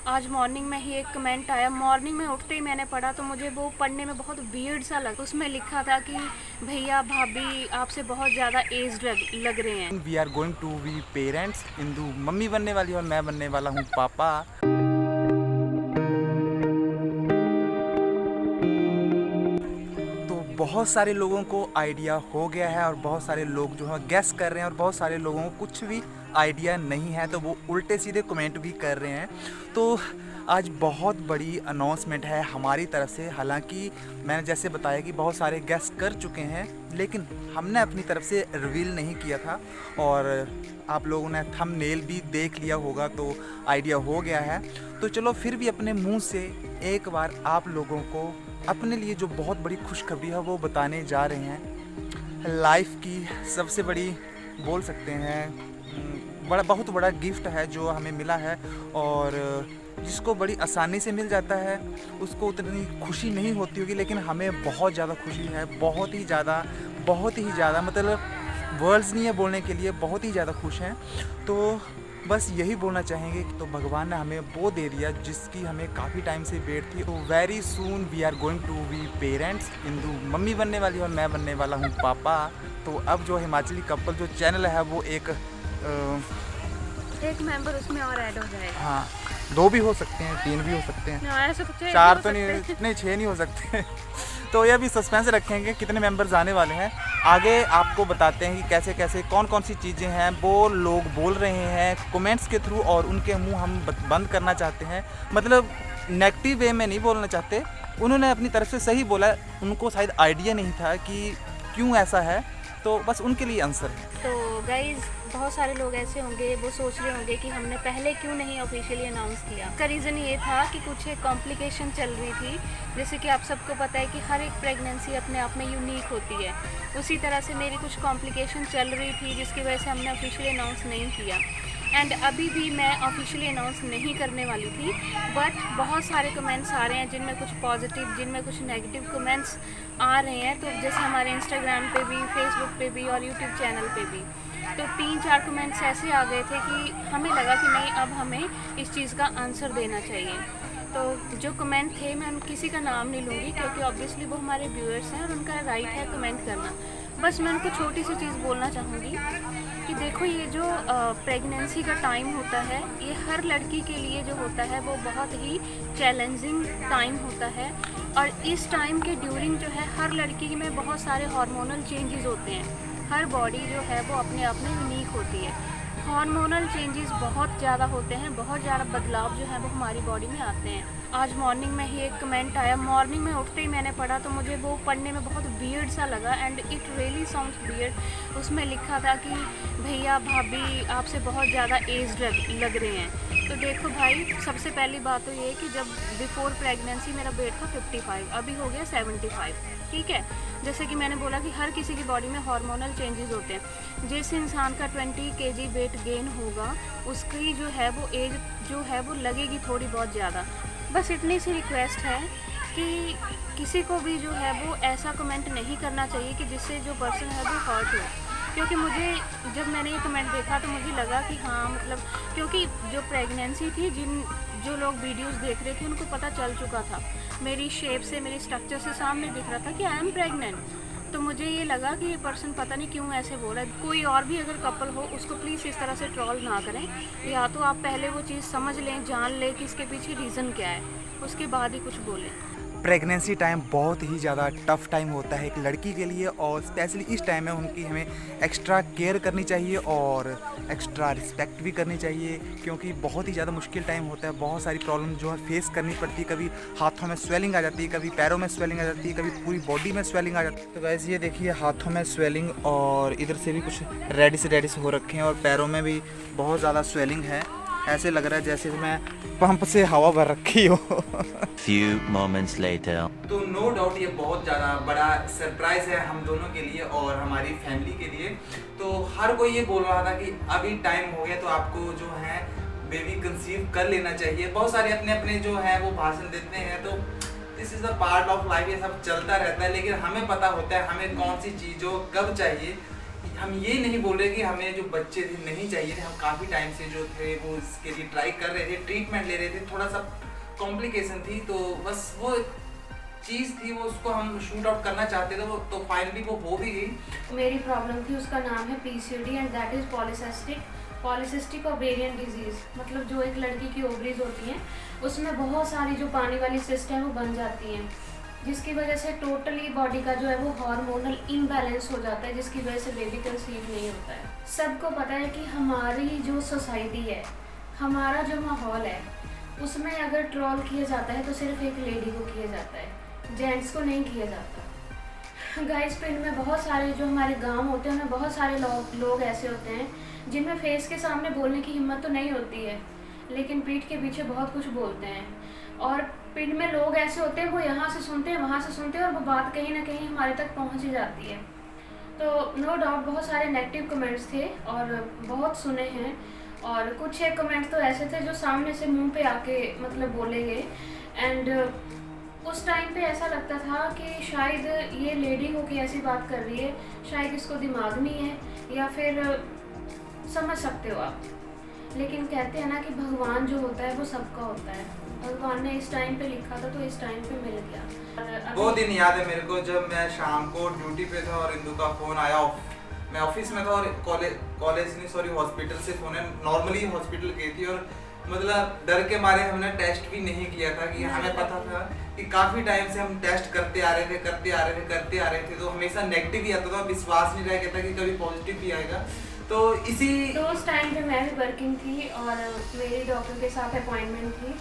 आज मॉर्निंग में ही एक कमेंट आया। मॉर्निंग में उठते ही मैंने पढ़ा तो मुझे वो पढ़ने में बहुत वियर्ड सा लगा। उसमें लिखा था कि भैया भाभी आपसे बहुत ज़्यादा एज लग रहे हैं। We are going to be parents. Indu mummy बनने वाली है और मैं बनने वाला हूँ पापा। तो बहुत सारे लोगों को आइडिया हो गया है और बहुत सारे लोग जो है गेस कर रहे हैं और बहुत सारे लोगों को कुछ भी आइडिया नहीं है, तो वो उल्टे सीधे कमेंट भी कर रहे हैं। तो आज बहुत बड़ी अनाउंसमेंट है हमारी तरफ से। हालांकि मैंने जैसे बताया कि बहुत सारे गेस कर चुके हैं, लेकिन हमने अपनी तरफ से रिवील नहीं किया था और आप लोगों ने थंबनेल भी देख लिया होगा तो आइडिया हो गया है। तो चलो फिर भी अपने मुंह से एक बार आप लोगों को अपने लिए जो बहुत बड़ी खुशखबरी है वो बताने जा रहे हैं। लाइफ की सबसे बड़ी बोल सकते हैं बहुत बड़ा गिफ्ट है जो हमें मिला है, और जिसको बड़ी आसानी से मिल जाता है उसको उतनी खुशी नहीं होती होगी, लेकिन हमें बहुत ज़्यादा खुशी है। बहुत ही ज़्यादा मतलब वर्ड्स नहीं है बोलने के लिए, बहुत ही ज़्यादा खुश हैं। तो बस यही बोलना चाहेंगे कि तो भगवान ने हमें वो दे दिया जिसकी हमें काफ़ी टाइम से वेट थी। तो very soon we are going to be parents. Indu mummy बनने वाली है और मैं बनने वाला हूँ पापा। तो अब जो हिमाचली कपल जो चैनल है वो एक मेंबर उसमें और ऐड हो जाएगा। हाँ, 2 भी हो सकते हैं, 3 भी हो सकते हैं, ऐसे तो 4 तो नहीं 6 नहीं हो सकते। तो ये अभी सस्पेंस रखेंगे कितने मेंबर्स आने वाले हैं। आगे आपको बताते हैं कि कैसे कैसे कौन कौन सी चीज़ें हैं वो लोग बोल रहे हैं कमेंट्स के थ्रू, और उनके मुंह हम बंद करना चाहते हैं। मतलब नेगेटिव वे में नहीं बोलना चाहते, उन्होंने अपनी तरफ से सही बोला। उनको शायद आइडिया नहीं था कि क्यों ऐसा है, तो बस उनके लिए आंसर है। तो गाइज बहुत सारे लोग ऐसे होंगे वो सोच रहे होंगे कि हमने पहले क्यों नहीं ऑफिशियली अनाउंस किया। इसका रीज़न ये था कि कुछ एक कॉम्प्लिकेशन चल रही थी। जैसे कि आप सबको पता है कि हर एक प्रेगनेंसी अपने आप में यूनिक होती है, उसी तरह से मेरी कुछ कॉम्प्लिकेशन चल रही थी जिसकी वजह से हमने ऑफिशियली अनाउंस नहीं किया। एंड अभी भी मैं ऑफिशियली अनाउंस नहीं करने वाली थी, बट बहुत सारे कमेंट्स आ रहे हैं जिनमें कुछ पॉजिटिव जिनमें कुछ नेगेटिव कमेंट्स आ रहे हैं। तो जैसे हमारे इंस्टाग्राम पे भी, फेसबुक पे भी और यूट्यूब चैनल पे भी, तो 3-4 कमेंट्स ऐसे आ गए थे कि हमें लगा कि नहीं, अब हमें इस चीज़ का आंसर देना चाहिए। तो जो कमेंट थे मैं किसी का नाम नहीं लूँगी क्योंकि ऑब्वियसली वो हमारे व्यूअर्स हैं और उनका राइट है कमेंट करना। बस मैं उनको छोटी सी चीज़ बोलना चाहूँगी कि देखो, ये जो प्रेगनेंसी का टाइम होता है ये हर लड़की के लिए जो होता है वो बहुत ही चैलेंजिंग टाइम होता है। और इस टाइम के ड्यूरिंग जो है हर लड़की में बहुत सारे हार्मोनल चेंजेस होते हैं। हर बॉडी जो है वो अपने आप में यूनिक होती है। हार्मोनल चेंजेस बहुत ज़्यादा होते हैं, बहुत ज़्यादा बदलाव जो है वो हमारी बॉडी में आते हैं। आज मॉर्निंग में ही एक कमेंट आया। मॉर्निंग में उठते ही मैंने पढ़ा तो मुझे वो पढ़ने में बहुत वियर्ड सा लगा, and it really sounds weird. उसमें लिखा था कि भैया भाभी आपसे बहुत ज़्यादा एज लग रहे हैं। तो देखो भाई, सबसे पहली बात तो ये है कि जब बिफोर प्रेगनेंसी मेरा वेट था 55, अभी हो गया 75। ठीक है, जैसे कि मैंने बोला कि हर किसी की बॉडी में हार्मोनल चेंजेस होते हैं। जिस इंसान का 20 kg वेट गेन होगा उसकी जो है वो एज जो है वो लगेगी थोड़ी बहुत ज़्यादा। बस इतनी सी रिक्वेस्ट है कि किसी को भी जो है वो ऐसा कमेंट नहीं करना चाहिए कि जिससे जो पर्सन है वो हर्ट हो। क्योंकि मुझे जब मैंने ये कमेंट देखा तो मुझे लगा कि हाँ, मतलब क्योंकि जो प्रेगनेंसी थी, जो लोग वीडियोस देख रहे थे उनको पता चल चुका था, मेरी शेप से, मेरी स्ट्रक्चर से सामने दिख रहा था कि आई एम प्रेग्नेंट। तो मुझे ये लगा कि ये पर्सन पता नहीं क्यों ऐसे बोल रहा है। कोई और भी अगर कपल हो उसको प्लीज़ इस तरह से ट्रोल ना करें, या तो आप पहले वो चीज़ समझ लें, जान लें कि इसके पीछे रीज़न क्या है, उसके बाद ही कुछ बोलें। प्रेगनेंसी टाइम बहुत ही ज़्यादा टफ़ टाइम होता है एक लड़की के लिए, और स्पेशली इस टाइम में उनकी हमें एक्स्ट्रा केयर करनी चाहिए और एक्स्ट्रा रिस्पेक्ट भी करनी चाहिए, क्योंकि बहुत ही ज़्यादा मुश्किल टाइम होता है। बहुत सारी प्रॉब्लम जो है फेस करनी पड़ती है। कभी हाथों में स्वेलिंग आ जाती है, कभी पैरों में स्वेलिंग आ जाती है, कभी पूरी बॉडी में स्वेलिंग आ जाती है। तो गाइस ये देखिए, हाथों में स्वेलिंग और इधर से भी कुछ रेडिश हो रखे हैं, और पैरों में भी बहुत ज़्यादा स्वेलिंग है। ऐसे लग रहा है जैसे मैं पंप से हवा भर रखी हो। Few moments later. तो नो डाउट ये बहुत ज़्यादा बड़ा सरप्राइज़ है हम दोनों के लिए और हमारी फैमिली के लिए। तो हर कोई ये बोल रहा था कि अभी टाइम हो गया तो आपको जो है बेबी कंसीव कर लेना चाहिए। बहुत सारे अपने अपने जो है वो भाषण देते हैं, तो this is the part of life, ये सब चलता रहता है। लेकिन हमें पता होता है हमें कौन सी चीज़ों कब चाहिए। हम ये नहीं बोल रहे कि हमें जो बच्चे थे नहीं चाहिए थे, हम काफ़ी टाइम से जो थे वो इसके लिए ट्राई कर रहे थे, ट्रीटमेंट ले रहे थे, थोड़ा सा कॉम्प्लिकेशन थी, तो बस वो चीज़ थी, वो उसको हम शूट आउट करना चाहते थे, वो तो फाइनली वो हो भी गई। मेरी प्रॉब्लम थी, उसका नाम है PCOD and that is polycystic ovarian disease. मतलब जो एक लड़की की ओवरीज होती हैं उसमें बहुत सारी जो पानी वाली सिस्ट हैं वो बन जाती हैं, जिसकी वजह से टोटली बॉडी का जो है वो हार्मोनल इम्बैलेंस हो जाता है, जिसकी वजह से बेबी कंसीव नहीं होता है। सबको पता है कि हमारी जो सोसाइटी है, हमारा जो माहौल है, उसमें अगर ट्रोल किया जाता है तो सिर्फ एक लेडी को किया जाता है, जेंट्स को नहीं किया जाता। गाइस, पिंड में बहुत सारे जो हमारे गांव होते हैं उनमें बहुत सारे लोग ऐसे होते हैं जिनमें फेस के सामने बोलने की हिम्मत तो नहीं होती है, लेकिन पीठ के पीछे बहुत कुछ बोलते हैं। और पिंड में लोग ऐसे होते हैं, वो यहाँ से सुनते हैं, वहाँ से सुनते हैं, और वो बात कहीं ना कहीं हमारे तक पहुँच ही जाती है। तो नो डाउट बहुत सारे नेगेटिव कमेंट्स थे और बहुत सुने हैं, और कुछ एक कमेंट्स तो ऐसे थे जो सामने से मुंह पे आके मतलब बोले गए। एंड उस टाइम पे ऐसा लगता था कि शायद ये लेडी होके ऐसी बात कर रही है, शायद इसको दिमाग नहीं है, या फिर समझ सकते हो आप। लेकिन कहते हैं ना कि भगवान जो होता है वो सबका होता है, भगवान ने इस टाइम पे लिखा था तो इस टाइम पे मिल गया। वो दिन याद है मेरे को जब मैं शाम को ड्यूटी पे था और इंदु का फ़ोन आया, मैं ऑफिस में था और कॉलेज नहीं सॉरी हॉस्पिटल से फ़ोन है, नॉर्मली हॉस्पिटल गई थी, और मतलब डर के मारे हमने टेस्ट भी नहीं किया था कि हमें पता था कि काफ़ी टाइम से हम टेस्ट करते आ रहे थे तो हमेशा नेगेटिव ही आता था, विश्वास नहीं रह गया था कि कभी पॉजिटिव भी आएगा। तो उस टाइम पे मैं भी वर्किंग थी और मेरी डॉक्टर के साथ अपॉइंटमेंट थी,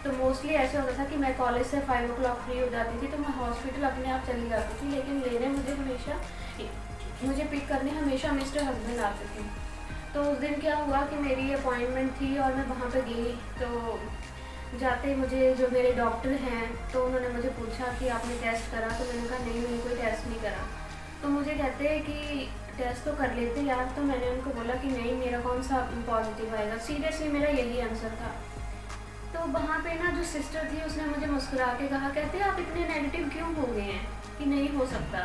तो मोस्टली ऐसे होता था कि मैं कॉलेज से 5 o'clock फ्री हो जाती थी तो मैं हॉस्पिटल अपने आप चली जाती थी, लेकिन लेने मुझे पिक करने हमेशा मिस्टर हस्बैंड आते थे। तो उस दिन क्या हुआ कि मेरी अपॉइंटमेंट थी और मैं वहाँ पे गई, तो जाते ही मुझे जो मेरे डॉक्टर हैं तो उन्होंने मुझे पूछा कि आपने टेस्ट करा, तो मैंने कहा नहीं कोई टेस्ट नहीं करा। तो मुझे कहते हैं कि टेस्ट तो कर लेते यार, तो मैंने उनको बोला कि नहीं मेरा कौन सा पॉजिटिव आएगा, सीरियसली मेरा यही आंसर था। तो वहाँ पे ना जो सिस्टर थी उसने मुझे मुस्कुरा के कहा, कहते आप इतने नेगेटिव क्यों हो गए हैं कि नहीं हो सकता,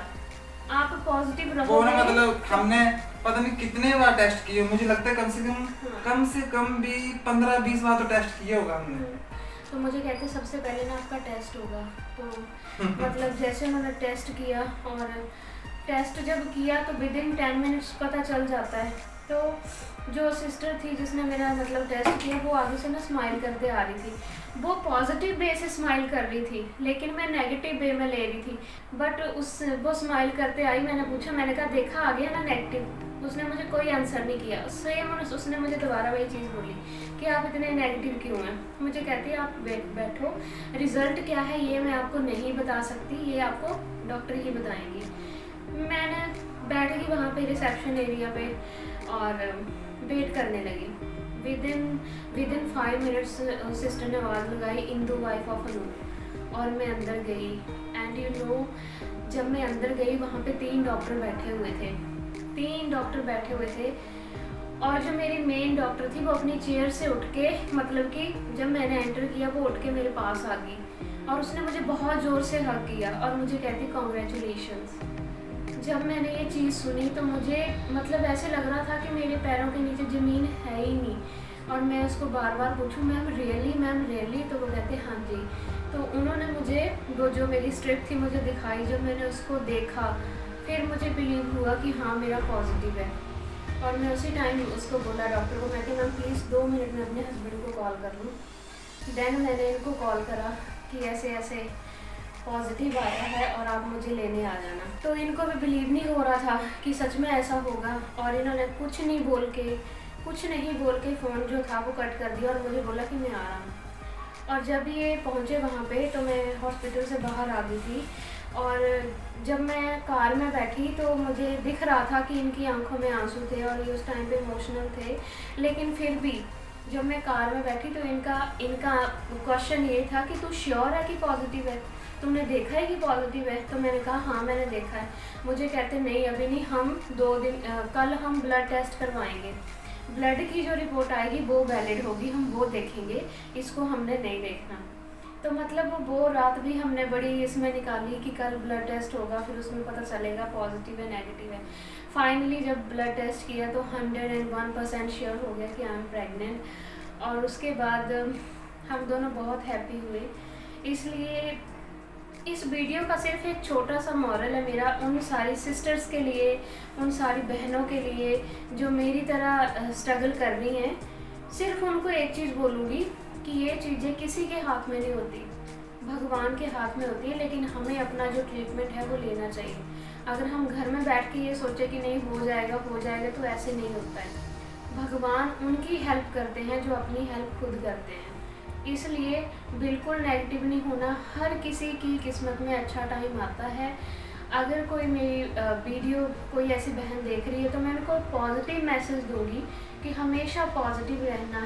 आप पॉजिटिव रहो। मतलब हमने पता नहीं कितने बार टेस्ट किए, मुझे लगता है कम से कम भी 15-20 बार तो टेस्ट किया होगा हमने। तो मुझे कहते सबसे पहले ना आपका टेस्ट होगा, तो मतलब जैसे उन्होंने टेस्ट किया, और टेस्ट जब किया तो विदिन 10 मिनट्स पता चल जाता है। तो जो सिस्टर थी जिसने मेरा मतलब टेस्ट किया वो आगे से ना स्माइल करते आ रही थी, वो पॉजिटिव वे से स्माइल कर रही थी, लेकिन मैं नेगेटिव वे में ले रही थी, बट वो स्माइल करते आई। मैंने पूछा, मैंने कहा देखा आ गया ना नेगेटिव, उसने मुझे कोई आंसर नहीं किया। सेम उसने मुझे दोबारा वही चीज़ बोली कि आप इतने नेगेटिव क्यों हैं। मुझे कहती है आप बैठो, रिज़ल्ट क्या है ये मैं आपको नहीं बता सकती, ये आपको डॉक्टर ही बताएंगे। मैंने बैठ गई वहाँ पे रिसेप्शन एरिया पे और वेट करने लगी। विदिन 5 मिनट्स सिस्टर ने आवाज़ लगाई, इंदु वाइफ ऑफ अनूप, और मैं अंदर गई। एंड यू नो जब मैं अंदर गई वहाँ पे 3 डॉक्टर बैठे हुए थे, और जो मेरी मेन डॉक्टर थी वो अपनी चेयर से उठ के, मतलब कि जब मैंने एंटर किया वो उठ के मेरे पास आ गई और उसने मुझे बहुत ज़ोर से हग किया और मुझे कहती कॉन्ग्रेचुलेशंस। जब मैंने ये चीज़ सुनी तो मुझे मतलब ऐसे लग रहा था कि मेरे पैरों के नीचे ज़मीन है ही नहीं, और मैं उसको बार बार पूछूं मैम रियली, तो वो कहते हाँ जी। तो उन्होंने मुझे वो जो मेरी स्ट्रिप थी मुझे दिखाई, जब मैंने उसको देखा फिर मुझे बिलीव हुआ कि हाँ मेरा पॉजिटिव है। और मैं उसी टाइम उसको बोला डॉक्टर को, मैं कि मैम प्लीज़ 2 मिनट में अपने हस्बैंड को कॉल कर लूँ। देन मैंने इनको कॉल करा कि ऐसे ऐसे पॉजिटिव आया है और आप मुझे लेने आ जाना। तो इनको भी बिलीव नहीं हो रहा था कि सच में ऐसा होगा, और इन्होंने कुछ नहीं बोल के फ़ोन जो था वो कट कर दिया और मुझे बोला कि मैं आ रहा हूँ। और जब ये पहुँचे वहाँ पे तो मैं हॉस्पिटल से बाहर आ गई थी, और जब मैं कार में बैठी तो मुझे दिख रहा था कि इनकी आंखों में आंसू थे और ये उस टाइम पे इमोशनल थे। लेकिन फिर भी जब मैं कार में बैठी तो इनका क्वेश्चन ये था कि तू श्योर है कि पॉजिटिव है, तुमने देखा है कि पॉजिटिव है? तो मैंने कहा हाँ मैंने देखा है। मुझे कहते नहीं अभी नहीं, हम 2 दिन कल हम ब्लड टेस्ट करवाएंगे, ब्लड की जो रिपोर्ट आएगी वो वैलिड होगी, हम वो देखेंगे, इसको हमने नहीं देखना। तो मतलब वो रात भी हमने बड़ी इसमें निकाली कि कल ब्लड टेस्ट होगा, फिर उसमें पता चलेगा पॉजिटिव है नेगेटिव है। फाइनली जब ब्लड टेस्ट किया तो 101% श्योर हो गया कि आई एम प्रेग्नेंट। और उसके बाद हम दोनों बहुत हैप्पी हुए। इसलिए इस वीडियो का सिर्फ एक छोटा सा मॉरल है मेरा उन सारी सिस्टर्स के लिए, उन सारी बहनों के लिए जो मेरी तरह स्ट्रगल कर रही हैं। सिर्फ उनको एक चीज़ बोलूँगी कि ये चीज़ें किसी के हाथ में नहीं होती, भगवान के हाथ में होती है। लेकिन हमें अपना जो ट्रीटमेंट है वो लेना चाहिए। अगर हम घर में बैठ के ये सोचे कि नहीं हो जाएगा तो ऐसे नहीं होता है। भगवान उनकी हेल्प करते हैं जो अपनी हेल्प खुद करते हैं। इसलिए बिल्कुल नेगेटिव नहीं होना। हर किसी की किस्मत में अच्छा टाइम आता है। अगर कोई मेरी वीडियो कोई ऐसी बहन देख रही है तो मैं उनको पॉजिटिव मैसेज दूंगी कि हमेशा पॉजिटिव रहना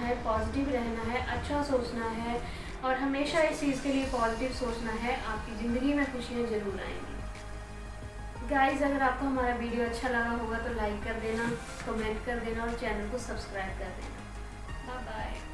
है, अच्छा सोचना है और हमेशा इस चीज़ के लिए पॉजिटिव सोचना है। आपकी ज़िंदगी में खुशियाँ ज़रूर आएंगी। गाइज़, अगर आपको हमारा वीडियो अच्छा लगा होगा तो लाइक कर देना, कमेंट कर देना और चैनल को सब्सक्राइब कर देना। Bye bye.